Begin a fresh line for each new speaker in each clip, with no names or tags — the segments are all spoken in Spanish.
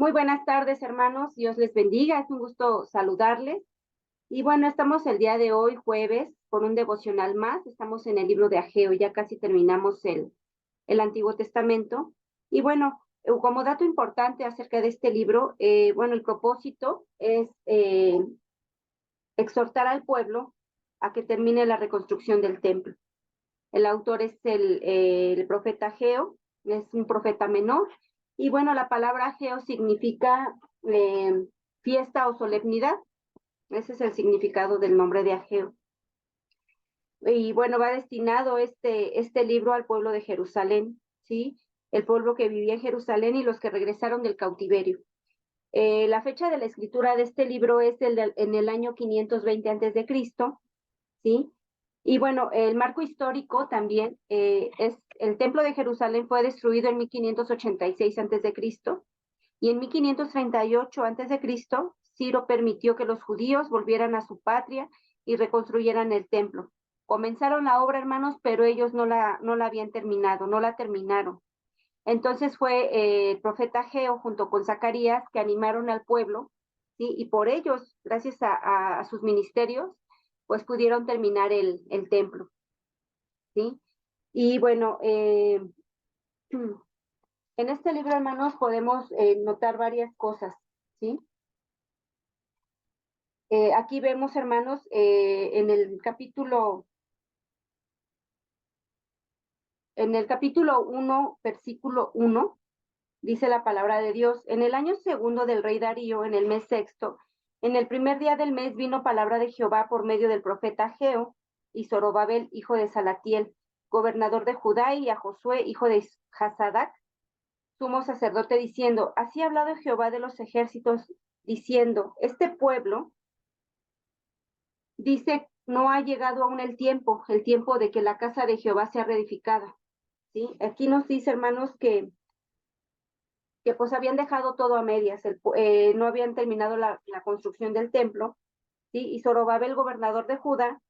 Muy buenas tardes, hermanos. Dios les bendiga. Es un gusto saludarles. Y bueno, estamos el día de hoy, jueves, con un devocional más. Estamos en el libro de Ageo. Ya casi terminamos el Antiguo Testamento. Y bueno, como dato importante acerca de este libro, bueno, el propósito es exhortar al pueblo a que termine la reconstrucción del templo. El autor es el profeta Ageo, es un profeta menor. Y bueno, la palabra Ageo significa fiesta o solemnidad. Ese es el significado del nombre de Ageo. Y bueno, va destinado este libro al pueblo de Jerusalén, ¿sí? El pueblo que vivía en Jerusalén y los que regresaron del cautiverio. La fecha de la escritura de este libro es en el año 520 antes de Cristo, ¿sí? Y bueno, el marco histórico también es el templo de Jerusalén fue destruido en 1586 antes de Cristo y en 1538 antes de Cristo Ciro permitió que los judíos volvieran a su patria y reconstruyeran el templo. Comenzaron la obra, hermanos, pero ellos no la habían terminado, no la terminaron. Entonces fue el profeta Ageo junto con Zacarías que animaron al pueblo, ¿sí? Y por ellos, gracias a sus ministerios, pues pudieron terminar el templo, ¿sí? Y bueno, en este libro, hermanos, podemos notar varias cosas, ¿sí? Aquí vemos, hermanos, en el capítulo 1, versículo 1, dice la palabra de Dios, en el año segundo del rey Darío, en el mes sexto, en el primer día del mes vino palabra de Jehová por medio del profeta Ageo y Zorobabel, hijo de Salatiel, gobernador de Judá, y a Josué, hijo de Hasadac, sumo sacerdote, diciendo, así ha hablado Jehová de los ejércitos, diciendo, este pueblo, dice, no ha llegado aún el tiempo de que la casa de Jehová sea reedificada. ¿Sí? Aquí nos dice, hermanos, que pues habían dejado todo a medias, no habían terminado la construcción del templo, ¿sí? Y Zorobabel, gobernador de Judá,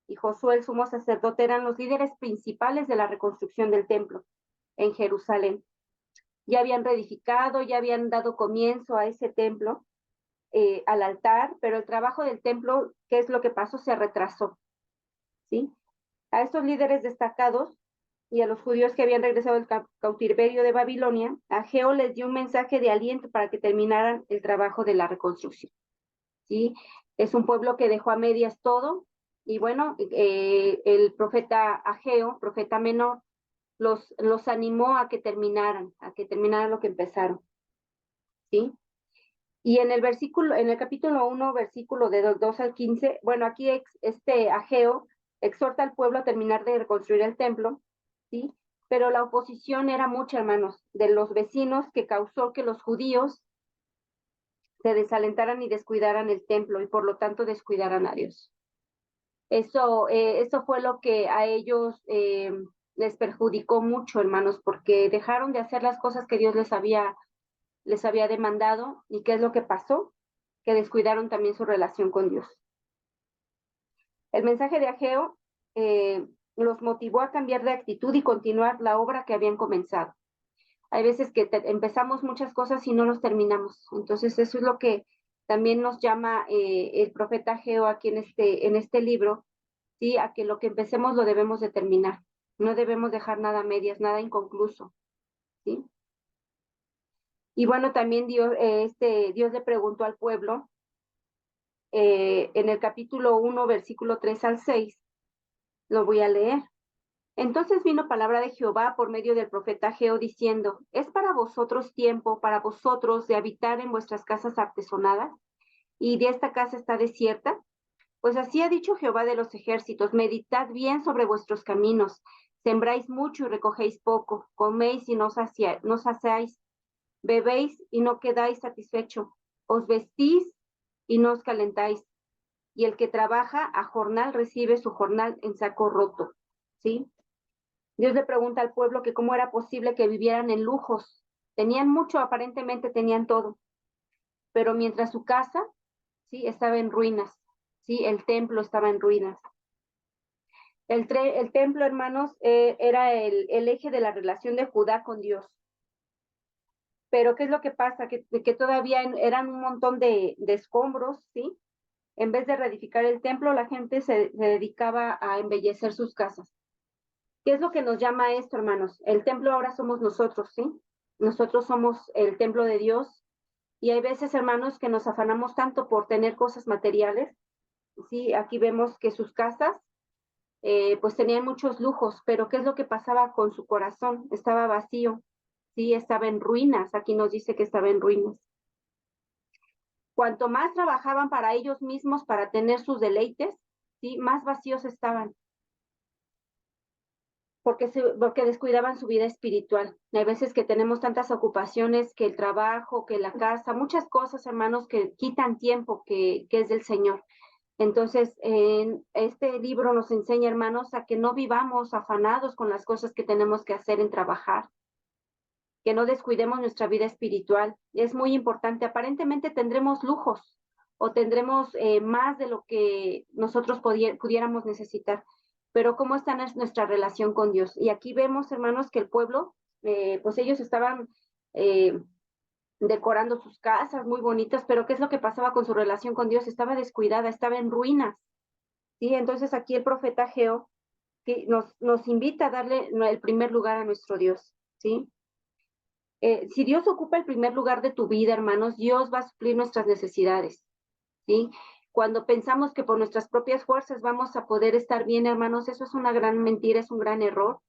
y Josué, el sumo sacerdote, eran los líderes principales de la reconstrucción del templo en Jerusalén. Ya habían reedificado, ya habían dado comienzo a ese templo, al altar, pero el trabajo del templo, ¿qué es lo que pasó? Se retrasó, ¿sí? A estos líderes destacados y a los judíos que habían regresado del cautiverio de Babilonia, Ageo les dio un mensaje de aliento para que terminaran el trabajo de la reconstrucción, ¿sí? Es un pueblo que dejó a medias todo, y bueno, el profeta Ageo, profeta menor, los animó a que terminaran lo que empezaron, ¿sí? Y en el capítulo 1, versículo de 2 al 15, bueno, aquí este Ageo exhorta al pueblo a terminar de reconstruir el templo, ¿sí? Pero la oposición era mucha, hermanos, de los vecinos, que causó que los judíos se desalentaran y descuidaran el templo y por lo tanto descuidaran a Dios. Eso fue lo que a ellos les perjudicó mucho, hermanos, porque dejaron de hacer las cosas que Dios les había demandado. ¿Y qué es lo que pasó? Que descuidaron también su relación con Dios. El mensaje de Ageo los motivó a cambiar de actitud y continuar la obra que habían comenzado. Hay veces que empezamos muchas cosas y no los terminamos. Entonces eso es lo que también nos llama el profeta Ageo aquí en este libro, ¿sí? A que lo que empecemos lo debemos de terminar. No debemos dejar nada a medias, nada inconcluso, ¿sí? Y bueno, también Dios le preguntó al pueblo en el capítulo 1, versículo 3 al 6, lo voy a leer. Entonces vino palabra de Jehová por medio del profeta Ageo diciendo, ¿es para vosotros tiempo, para vosotros, de habitar en vuestras casas artesonadas? ¿Y de esta casa está desierta? Pues así ha dicho Jehová de los ejércitos, meditad bien sobre vuestros caminos, sembráis mucho y recogéis poco, coméis y no saciáis, bebéis y no quedáis satisfecho, os vestís y no os calentáis, y el que trabaja a jornal recibe su jornal en saco roto, ¿sí? Dios le pregunta al pueblo que cómo era posible que vivieran en lujos. Tenían mucho, aparentemente tenían todo, pero mientras su casa, ¿sí? Estaba en ruinas, ¿sí? El templo estaba en ruinas. El templo, hermanos, era el eje de la relación de Judá con Dios. Pero ¿qué es lo que pasa? Que todavía eran un montón de escombros, ¿sí? En vez de reedificar el templo, la gente se dedicaba a embellecer sus casas. ¿Qué es lo que nos llama a esto, hermanos? El templo ahora somos nosotros, ¿sí? Nosotros somos el templo de Dios. Y hay veces, hermanos, que nos afanamos tanto por tener cosas materiales, ¿sí? Aquí vemos que sus casas, pues tenían muchos lujos, pero ¿qué es lo que pasaba con su corazón? Estaba vacío, ¿sí? Estaba en ruinas. Aquí nos dice que estaba en ruinas. Cuanto más trabajaban para ellos mismos, para tener sus deleites, ¿sí? Más vacíos estaban, porque descuidaban su vida espiritual. Hay veces que tenemos tantas ocupaciones, que el trabajo, que la casa, muchas cosas, hermanos, que quitan tiempo que es del Señor. Entonces, en este libro nos enseña, hermanos, a que no vivamos afanados con las cosas que tenemos que hacer en trabajar, que no descuidemos nuestra vida espiritual. Es muy importante. Aparentemente tendremos lujos o tendremos más de lo que nosotros pudiéramos necesitar, pero ¿cómo está nuestra relación con Dios? Y aquí vemos, hermanos, que el pueblo, pues ellos estaban eh, decorando sus casas muy bonitas, pero ¿qué es lo que pasaba con su relación con Dios? Estaba descuidada, estaba en ruinas. ¿Sí? Entonces aquí el profeta Geo que nos invita a darle el primer lugar a nuestro Dios. ¿Sí? Si Dios ocupa el primer lugar de tu vida, hermanos, Dios va a suplir nuestras necesidades, ¿sí? Cuando pensamos que por nuestras propias fuerzas vamos a poder estar bien, hermanos, eso es una gran mentira, es un gran error,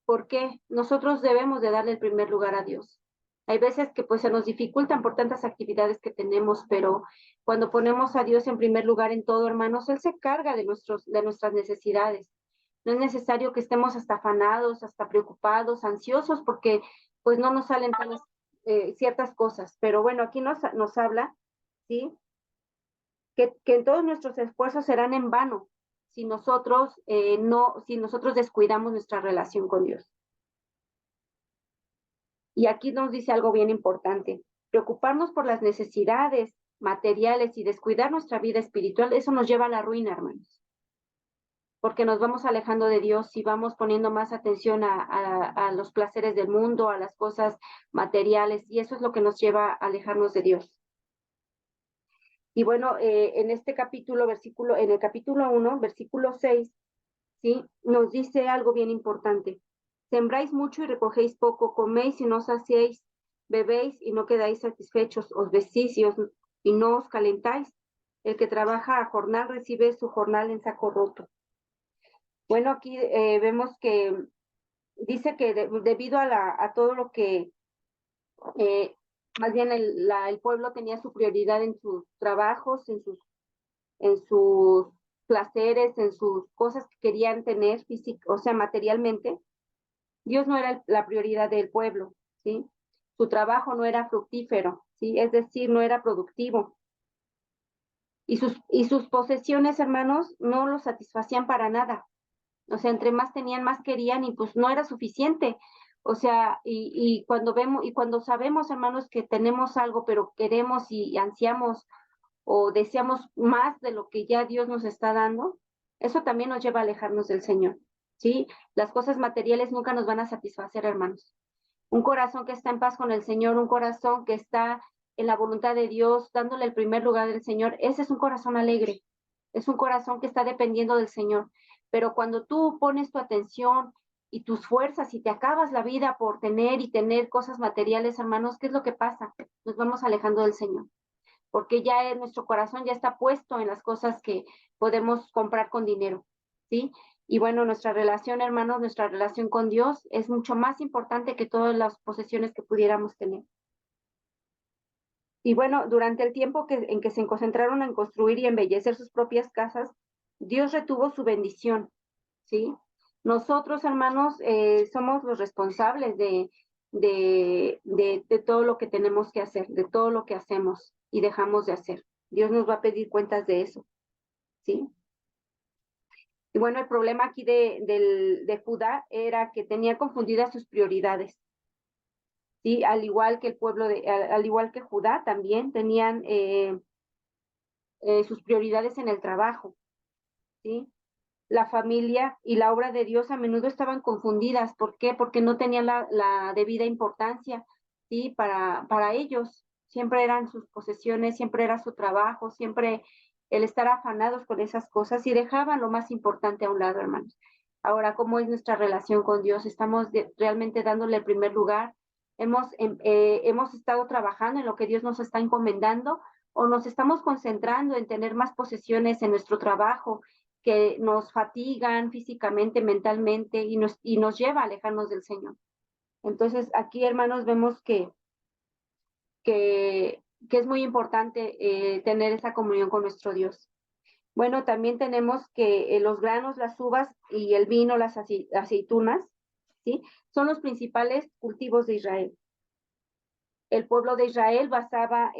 porque nosotros debemos de darle el primer lugar a Dios. Hay veces que pues se nos dificultan por tantas actividades que tenemos, pero cuando ponemos a Dios en primer lugar en todo, hermanos, Él se carga de nuestras necesidades. No es necesario que estemos hasta afanados, hasta preocupados, ansiosos, porque pues no nos salen ciertas cosas. Pero bueno, aquí nos habla, ¿sí? Que en todos nuestros esfuerzos serán en vano si nosotros descuidamos nuestra relación con Dios. Y aquí nos dice algo bien importante. Preocuparnos por las necesidades materiales y descuidar nuestra vida espiritual, eso nos lleva a la ruina, hermanos. Porque nos vamos alejando de Dios y vamos poniendo más atención a los placeres del mundo, a las cosas materiales, y eso es lo que nos lleva a alejarnos de Dios. Y bueno, en este capítulo, en el capítulo 1, versículo 6, ¿sí? Nos dice algo bien importante. Sembráis mucho y recogéis poco, coméis y no saciéis, bebéis y no quedáis satisfechos, os vestís y no os calentáis. El que trabaja a jornal recibe su jornal en saco roto. Bueno, aquí vemos que dice que debido a todo lo que, eh, más bien el pueblo tenía su prioridad en sus trabajos, en sus placeres, en sus cosas que querían tener, o sea, materialmente, Dios no era la prioridad del pueblo, ¿sí? Su trabajo no era fructífero, ¿sí? Es decir, no era productivo. Y sus posesiones, hermanos, no los satisfacían para nada. O sea, entre más tenían, más querían y pues no era suficiente. O sea, y cuando vemos, y cuando sabemos, hermanos, que tenemos algo, pero queremos y ansiamos o deseamos más de lo que ya Dios nos está dando, eso también nos lleva a alejarnos del Señor. ¿Sí? Las cosas materiales nunca nos van a satisfacer, hermanos. Un corazón que está en paz con el Señor, un corazón que está en la voluntad de Dios, dándole el primer lugar del Señor, ese es un corazón alegre, es un corazón que está dependiendo del Señor. Pero cuando tú pones tu atención y tus fuerzas y te acabas la vida por tener y tener cosas materiales, hermanos, ¿qué es lo que pasa? Nos vamos alejando del Señor, porque ya nuestro corazón ya está puesto en las cosas que podemos comprar con dinero, ¿sí? Y bueno, nuestra relación, hermanos, nuestra relación con Dios es mucho más importante que todas las posesiones que pudiéramos tener. Y bueno, durante el tiempo en que se concentraron en construir y embellecer sus propias casas, Dios retuvo su bendición, ¿sí? Nosotros, hermanos, somos los responsables de todo lo que tenemos que hacer, de todo lo que hacemos y dejamos de hacer. Dios nos va a pedir cuentas de eso, ¿sí? Y bueno, el problema aquí de Judá era que tenía confundidas sus prioridades, ¿sí? Al igual que el pueblo al igual que Judá, también tenían sus prioridades en el trabajo, ¿sí? La familia y la obra de Dios a menudo estaban confundidas. ¿Por qué? Porque no tenían la debida importancia. ¿sí? Para ellos. Siempre eran sus posesiones, siempre era su trabajo, siempre el estar afanados con esas cosas y dejaban lo más importante a un lado, hermanos. Ahora, ¿cómo es nuestra relación con Dios? ¿Estamos realmente dándole el primer lugar? ¿Hemos estado trabajando en lo que Dios nos está encomendando o nos estamos concentrando en tener más posesiones en nuestro trabajo que nos fatigan físicamente, mentalmente y nos lleva a alejarnos del Señor? Entonces, aquí, hermanos, vemos que es muy importante tener esa comunión con nuestro Dios. Bueno, también tenemos que los granos, las uvas y el vino, las aceitunas, ¿sí? Son los principales cultivos de Israel. El pueblo de Israel basaba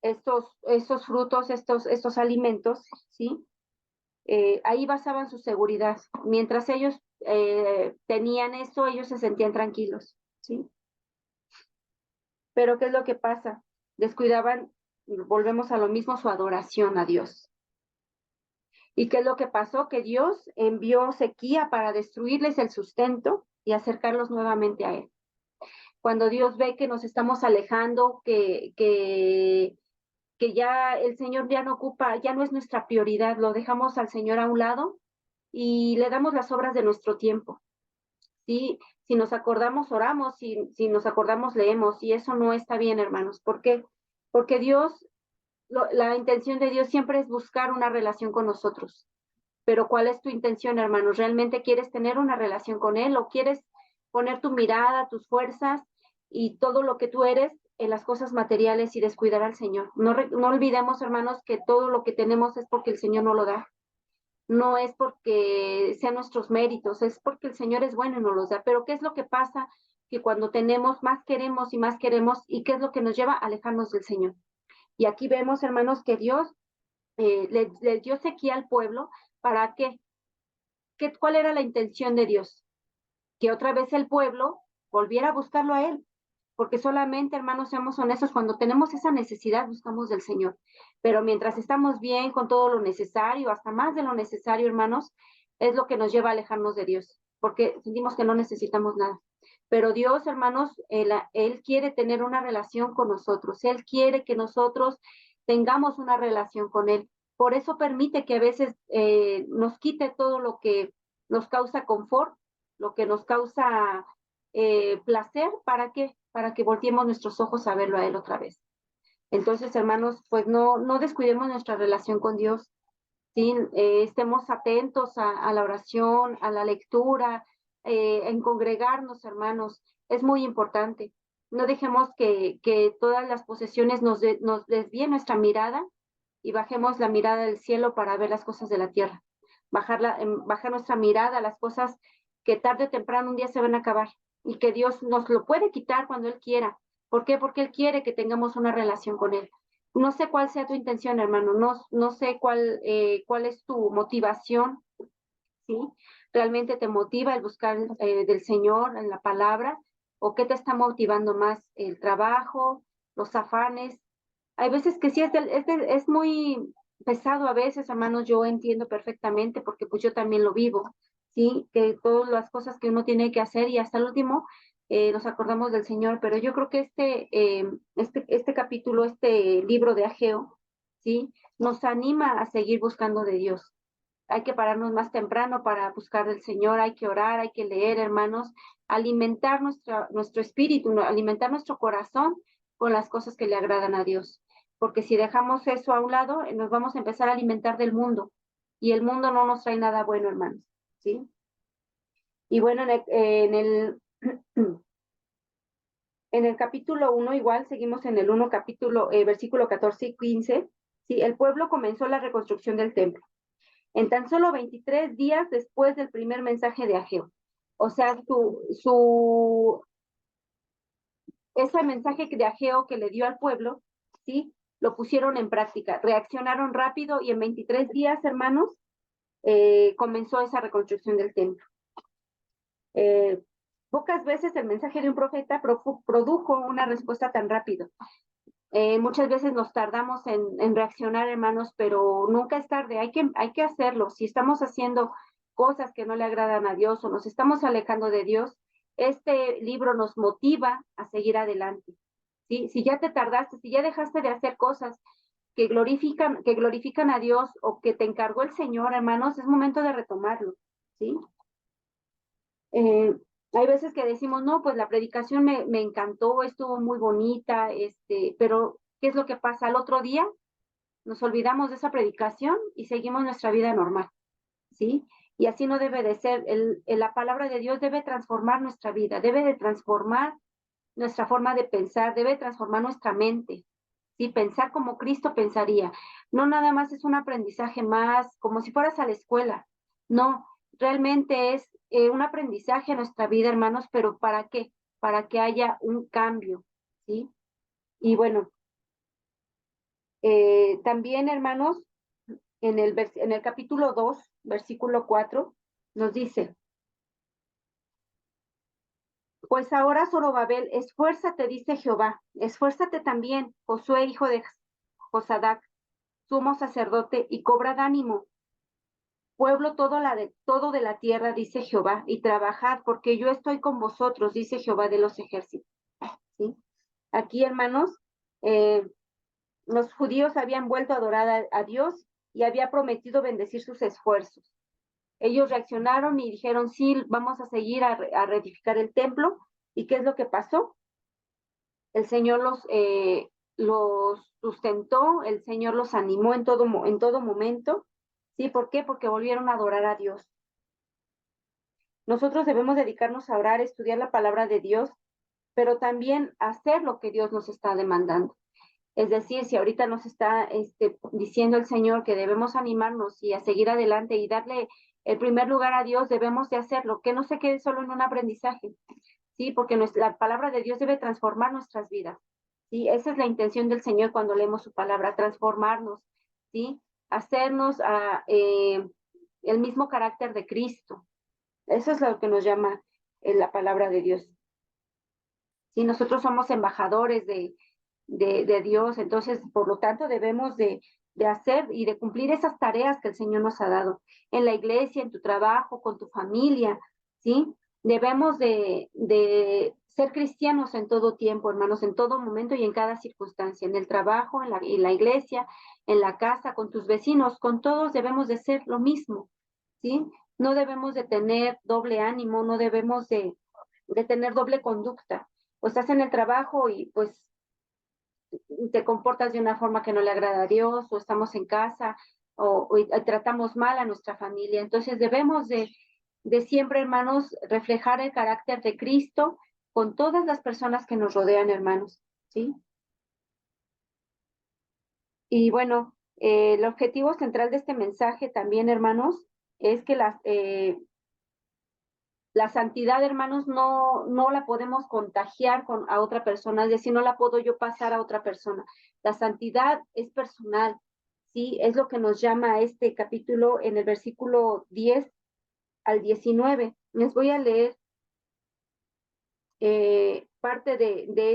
estos frutos, estos alimentos, ¿sí? Ahí basaban su seguridad. Mientras ellos tenían eso, ellos se sentían tranquilos, ¿sí? Pero ¿qué es lo que pasa? Descuidaban, volvemos a lo mismo, su adoración a Dios. ¿Y qué es lo que pasó? Que Dios envió sequía para destruirles el sustento y acercarlos nuevamente a Él. Cuando Dios ve que nos estamos alejando, que ya el Señor ya no ocupa, ya no es nuestra prioridad, lo dejamos al Señor a un lado y le damos las obras de nuestro tiempo. ¿Sí? Si nos acordamos, oramos, si nos acordamos, leemos, y eso no está bien, hermanos. ¿Por qué? Porque Dios, la intención de Dios siempre es buscar una relación con nosotros. Pero ¿cuál es tu intención, hermanos? ¿Realmente quieres tener una relación con Él o quieres poner tu mirada, tus fuerzas y todo lo que tú eres en las cosas materiales y descuidar al Señor? No olvidemos, hermanos, que todo lo que tenemos es porque el Señor no lo da. No es porque sean nuestros méritos, es porque el Señor es bueno y nos los da. Pero ¿qué es lo que pasa? Que cuando tenemos, más queremos y más queremos, ¿y qué es lo que nos lleva a alejarnos del Señor? Y aquí vemos, hermanos, que Dios le dio sequía al pueblo. ¿Para qué? ¿Cuál era la intención de Dios? Que otra vez el pueblo volviera a buscarlo a Él. Porque solamente, hermanos, seamos honestos, cuando tenemos esa necesidad, buscamos del Señor. Pero mientras estamos bien con todo lo necesario, hasta más de lo necesario, hermanos, es lo que nos lleva a alejarnos de Dios, porque sentimos que no necesitamos nada. Pero Dios, hermanos, Él quiere tener una relación con nosotros. Él quiere que nosotros tengamos una relación con Él. Por eso permite que a veces nos quite todo lo que nos causa confort, lo que nos causa placer. ¿Para qué? Para que volteemos nuestros ojos a verlo a Él otra vez. Entonces, hermanos, pues no descuidemos nuestra relación con Dios, ¿sí? Estemos atentos a la oración, a la lectura, en congregarnos, hermanos, es muy importante. No dejemos que todas las posesiones nos desvíen nuestra mirada y bajemos la mirada del cielo para ver las cosas de la tierra. Bajar nuestra mirada a las cosas que tarde o temprano un día se van a acabar y que Dios nos lo puede quitar cuando Él quiera. ¿Por qué? Porque Él quiere que tengamos una relación con Él. No sé cuál sea tu intención, hermano, no sé cuál es tu motivación, ¿sí? ¿Realmente te motiva el buscar del Señor en la palabra? ¿O qué te está motivando más? ¿El trabajo, los afanes? Hay veces que sí es muy pesado a veces, hermanos, yo entiendo perfectamente porque pues yo también lo vivo, ¿sí? Que todas las cosas que uno tiene que hacer y hasta el último nos acordamos del Señor, pero yo creo que este capítulo, este libro de Ageo, ¿sí? Nos anima a seguir buscando de Dios. Hay que pararnos más temprano para buscar del Señor, hay que orar, hay que leer, hermanos, alimentar nuestro espíritu, alimentar nuestro corazón con las cosas que le agradan a Dios. Porque si dejamos eso a un lado, nos vamos a empezar a alimentar del mundo. Y el mundo no nos trae nada bueno, hermanos. ¿Sí? Y bueno, en el capítulo 1, igual seguimos en el 1, versículo 14 y 15. ¿Sí? El pueblo comenzó la reconstrucción del templo en tan solo 23 días después del primer mensaje de Ageo. O sea, ese mensaje de Ageo que le dio al pueblo, ¿sí? Lo pusieron en práctica, reaccionaron rápido y en 23 días, hermanos, comenzó esa reconstrucción del templo. Pocas veces el mensaje de un profeta produjo una respuesta tan rápido. Muchas veces nos tardamos en reaccionar, hermanos, pero nunca es tarde, hay que hacerlo. Si estamos haciendo cosas que no le agradan a Dios o nos estamos alejando de Dios, este libro nos motiva a seguir adelante, ¿sí? Si ya te tardaste, si ya dejaste de hacer cosas que glorifican a Dios o que te encargó el Señor, hermanos, es momento de retomarlo, ¿sí? Eh, Hay veces que decimos, no, pues la predicación me encantó, estuvo muy bonita, pero ¿qué es lo que pasa? Al otro día nos olvidamos de esa predicación y seguimos nuestra vida normal, ¿sí? Y así no debe de ser. La palabra de Dios debe transformar nuestra vida, debe de transformar nuestra forma de pensar, debe transformar nuestra mente, ¿sí? Pensar como Cristo pensaría. No nada más es un aprendizaje más, como si fueras a la escuela. No, realmente es un aprendizaje a nuestra vida, hermanos, pero ¿para qué? Para que haya un cambio, ¿sí? Y bueno, también, hermanos, en el capítulo 2, versículo 4, nos dice, pues ahora, Zorobabel, esfuérzate, dice Jehová, esfuérzate también, Josué, hijo de Josadac, sumo sacerdote, y cobrad ánimo, pueblo todo de la tierra, dice Jehová, y trabajad, porque yo estoy con vosotros, dice Jehová de los ejércitos. ¿Sí? Aquí, hermanos, eh, los judíos habían vuelto a adorar a Dios y había prometido bendecir sus esfuerzos. Ellos reaccionaron y dijeron, sí, vamos a seguir a reedificar el templo. ¿Y qué es lo que pasó? El Señor los sustentó, el Señor los animó en todo momento. ¿Sí? ¿Por qué? Porque volvieron a adorar a Dios. Nosotros debemos dedicarnos a orar, estudiar la palabra de Dios, pero también hacer lo que Dios nos está demandando. Es decir, si ahorita nos está diciendo el Señor que debemos animarnos y a seguir adelante y darle el primer lugar a Dios, debemos de hacerlo, que no se quede solo en un aprendizaje, ¿sí? Porque la palabra de Dios debe transformar nuestras vidas, ¿sí? Esa es la intención del Señor cuando leemos su palabra, transformarnos, ¿sí? Hacernos el mismo carácter de Cristo. Eso es lo que nos llama la palabra de Dios. Si nosotros somos embajadores de Dios, entonces, por lo tanto, debemos de hacer y de cumplir esas tareas que el Señor nos ha dado en la iglesia, en tu trabajo, con tu familia, ¿sí? Debemos de ser cristianos en todo tiempo, hermanos, en todo momento y en cada circunstancia, en el trabajo, en la iglesia, en la casa, con tus vecinos, con todos debemos de ser lo mismo, ¿sí? No debemos de tener doble ánimo, no debemos de tener doble conducta. O estás en el trabajo y pues te comportas de una forma que no le agrada a Dios, o estamos en casa, o tratamos mal a nuestra familia. Entonces debemos de siempre, hermanos, reflejar el carácter de Cristo con todas las personas que nos rodean, hermanos, ¿sí? Y bueno, el objetivo central de este mensaje también, hermanos, es que la santidad, hermanos, no la podemos contagiar a otra persona, es decir, no la puedo yo pasar a otra persona. La santidad es personal, ¿sí? Es lo que nos llama a este capítulo en el versículo 10 al 19. Les voy a leer parte de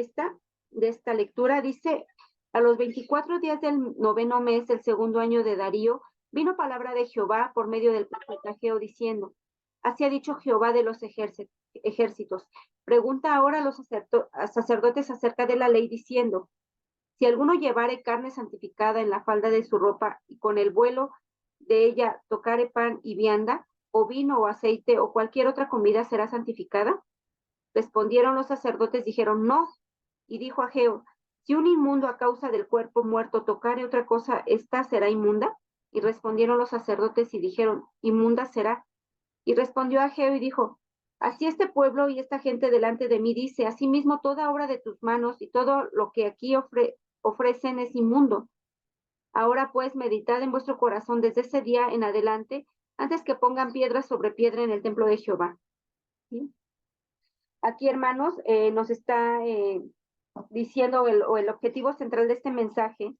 esta lectura. Dice, a los 24 días del noveno mes del segundo año de Darío, vino palabra de Jehová por medio del profeta Ageo diciendo, así ha dicho Jehová de los ejércitos. Pregunta ahora a los sacerdotes acerca de la ley diciendo, si alguno llevare carne santificada en la falda de su ropa y con el vuelo de ella tocare pan y vianda, o vino o aceite o cualquier otra comida será santificada. Respondieron los sacerdotes, dijeron no. Y dijo Ageo, si un inmundo a causa del cuerpo muerto tocare otra cosa, ¿esta será inmunda? Y respondieron los sacerdotes y dijeron, inmunda será. Y respondió Ageo y dijo, así este pueblo y esta gente delante de mí dice, asimismo toda obra de tus manos y todo lo que aquí ofrecen es inmundo. Ahora pues meditad en vuestro corazón desde ese día en adelante, antes que pongan piedra sobre piedra en el templo de Jehová. ¿Sí? Aquí, hermanos, nos está diciendo el objetivo central de este mensaje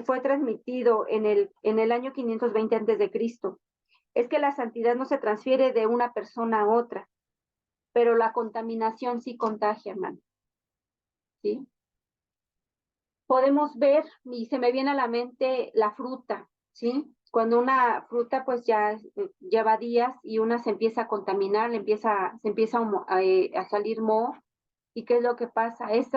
fue transmitido en el año 520 antes de Cristo. Es que la santidad no se transfiere de una persona a otra, pero la contaminación sí contagia, hermano. ¿Sí? Podemos ver, y se me viene a la mente la fruta, ¿sí? Cuando una fruta pues ya lleva días y una se empieza a contaminar, se empieza a salir moho, ¿y qué es lo que pasa? Ese,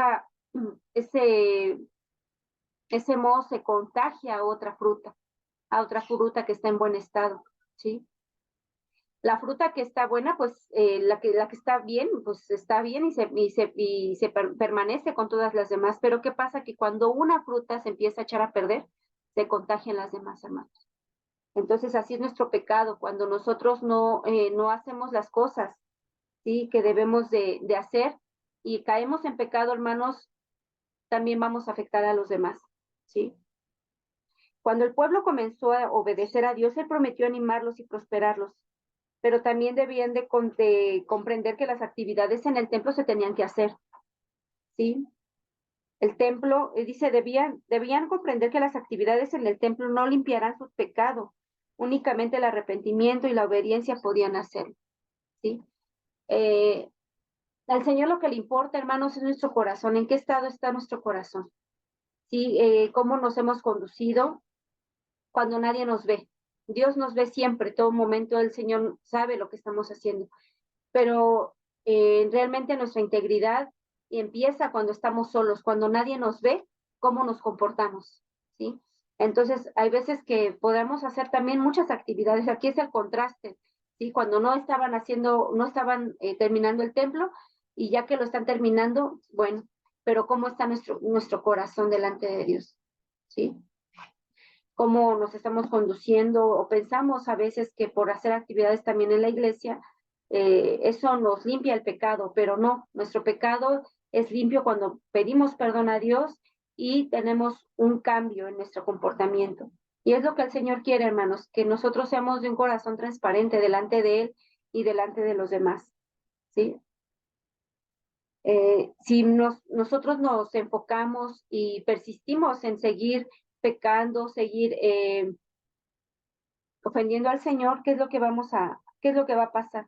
ese moho se contagia a otra fruta que está en buen estado, ¿sí? La fruta que está buena, pues la que está bien y permanece con todas las demás. Pero ¿qué pasa? Que cuando una fruta se empieza a echar a perder, se contagian las demás, hermanos. Entonces así es nuestro pecado, cuando nosotros no hacemos las cosas, ¿sí? Que debemos de hacer y caemos en pecado, hermanos, también vamos a afectar a los demás, ¿sí? Cuando el pueblo comenzó a obedecer a Dios, Él prometió animarlos y prosperarlos, pero también debían de comprender que las actividades en el templo se tenían que hacer, ¿sí? El templo, dice, debían comprender que las actividades en el templo no limpiarán sus pecados, únicamente el arrepentimiento y la obediencia podían hacerlo, ¿sí? Eh, Al Señor lo que le importa, hermanos, es nuestro corazón, en qué estado está nuestro corazón, ¿sí? Cómo nos hemos conducido cuando nadie nos ve. Dios nos ve siempre, todo momento, el Señor sabe lo que estamos haciendo, pero realmente nuestra integridad empieza cuando estamos solos, cuando nadie nos ve, cómo nos comportamos, ¿sí? Entonces, hay veces que podemos hacer también muchas actividades. Aquí es el contraste, ¿sí? Cuando no estaban terminando el templo y ya que lo están terminando, bueno, pero cómo está nuestro corazón delante de Dios, ¿sí? Cómo nos estamos conduciendo o pensamos a veces que por hacer actividades también en la iglesia, eso nos limpia el pecado, pero no, nuestro pecado es limpio cuando pedimos perdón a Dios y tenemos un cambio en nuestro comportamiento. Y es lo que el Señor quiere, hermanos, que nosotros seamos de un corazón transparente delante de Él y delante de los demás, ¿sí? Si nosotros nos enfocamos y persistimos en seguir pecando, seguir ofendiendo al Señor, qué es lo que va a pasar?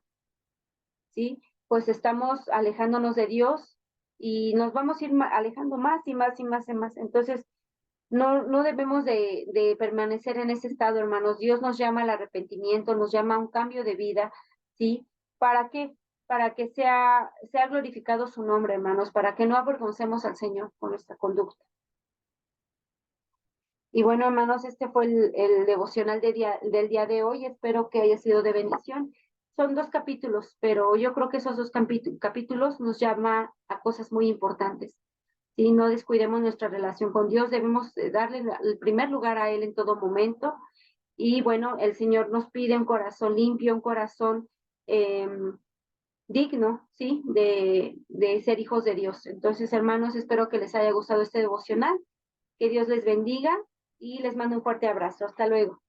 ¿Sí? Pues estamos alejándonos de Dios y nos vamos a ir alejando más y más y más y más. Entonces, no debemos de permanecer en ese estado, hermanos. Dios nos llama al arrepentimiento, nos llama a un cambio de vida, ¿sí? ¿Para qué? Para que sea glorificado su nombre, hermanos, para que no avergoncemos al Señor con nuestra conducta. Y bueno, hermanos, este fue el devocional del día de hoy. Espero que haya sido de bendición. Son 2 capítulos, pero yo creo que esos 2 capítulos nos llama a cosas muy importantes. Si no descuidemos nuestra relación con Dios, debemos darle el primer lugar a Él en todo momento. Y bueno, el Señor nos pide un corazón limpio, un corazón eh, digno, ¿sí? De ser hijos de Dios. Entonces, hermanos, espero que les haya gustado este devocional. Que Dios les bendiga y les mando un fuerte abrazo. Hasta luego.